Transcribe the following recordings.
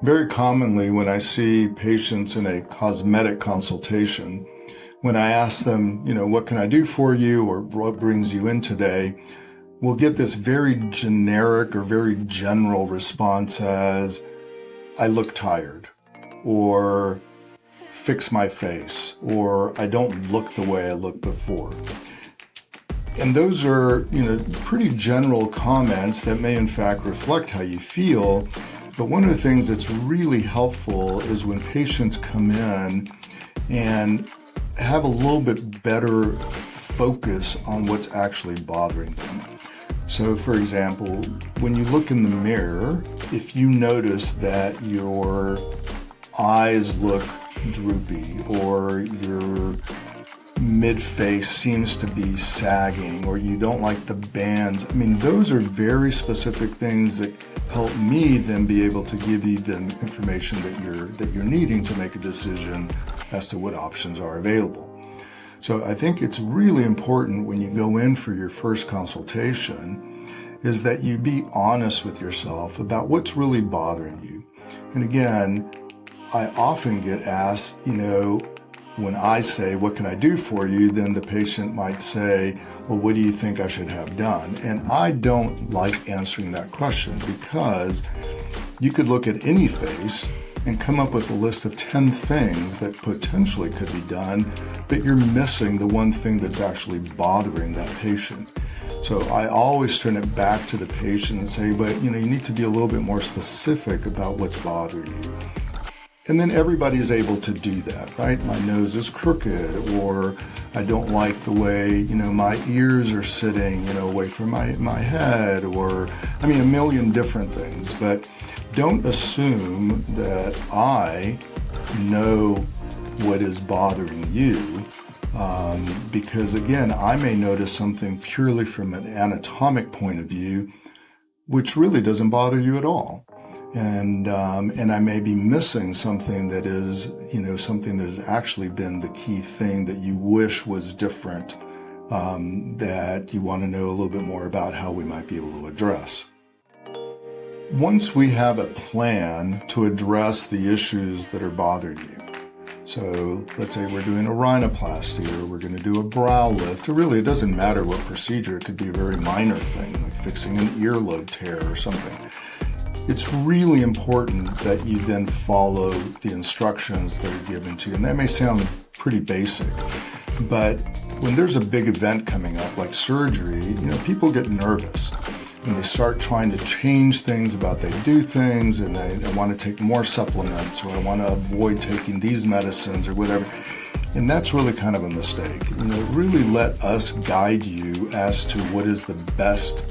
Very commonly when I see patients in a cosmetic consultation, when I ask them, what can I do for you or what brings you in today, we'll get this very generic or very general response as, I look tired, or fix my face, or I don't look the way I looked before. And those are, pretty general comments that may in fact reflect how you feel. But one of the things that's really helpful is when patients come in and have a little bit better focus on what's actually bothering them. So for example, when you look in the mirror, if you notice that your eyes look droopy or your midface seems to be sagging or you don't like the bands, those are very specific things that help me then be able to give you the information that you're needing to make a decision as to what options are available. So I think it's really important when you go in for your first consultation is that you be honest with yourself about what's really bothering you. And again, I often get asked, when I say, what can I do for you? Then the patient might say, well, what do you think I should have done? And I don't like answering that question because you could look at any face and come up with a list of 10 things that potentially could be done, but you're missing the one thing that's actually bothering that patient. So I always turn it back to the patient and say, but you need to be a little bit more specific about what's bothering you. And then everybody is able to do that, right? My nose is crooked, or I don't like the way, my ears are sitting, away from my head, or, a million different things. But don't assume that I know what is bothering you, because again, I may notice something purely from an anatomic point of view, which really doesn't bother you at all. And I may be missing something that is, something that has actually been the key thing that you wish was different, that you want to know a little bit more about how we might be able to address. Once we have a plan to address the issues that are bothering you, so let's say we're doing a rhinoplasty or we're going to do a brow lift, or really it doesn't matter what procedure, it could be a very minor thing like fixing an earlobe tear or something. It's really important that you then follow the instructions that are given to you. And that may sound pretty basic, but when there's a big event coming up like surgery, people get nervous and they start trying to change things about they do things, and I want to take more supplements, or I want to avoid taking these medicines or whatever. And that's really kind of a mistake. Really let us guide you as to what is the best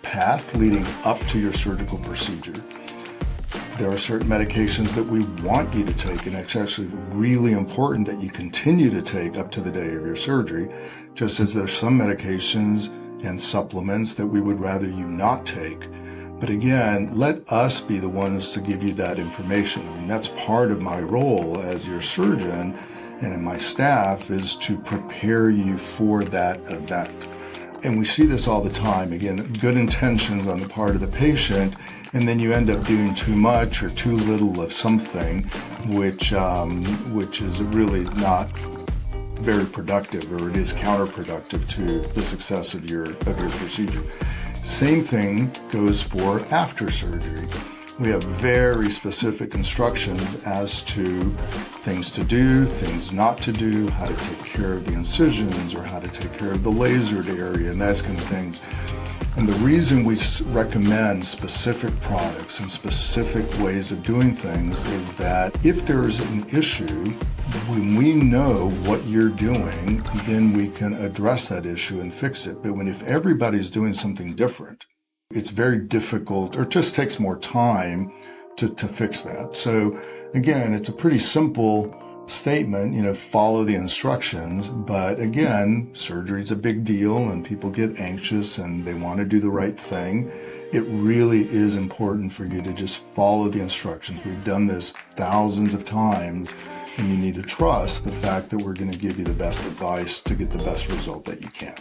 path leading up to your surgical procedure. There are certain medications that we want you to take, and it's actually really important that you continue to take up to the day of your surgery, just as there's some medications and supplements that we would rather you not take. But again, let us be the ones to give you that information. That's part of my role as your surgeon and in my staff, is to prepare you for that event. And we see this all the time. Again, good intentions on the part of the patient, and then you end up doing too much or too little of something, which is really not very productive, or it is counterproductive to the success of your procedure. Same thing goes for after surgery. We have very specific instructions as to things to do, things not to do, how to take care of the incisions, or how to take care of the lasered area, and that kind of things. And the reason we recommend specific products and specific ways of doing things is that if there's an issue, when we know what you're doing, then we can address that issue and fix it. But if everybody's doing something different, it's very difficult, or it just takes more time to fix that. So again, it's a pretty simple statement, follow the instructions. But again, surgery is a big deal and people get anxious and they want to do the right thing. It really is important for you to just follow the instructions. We've done this thousands of times, and you need to trust the fact that we're going to give you the best advice to get the best result that you can.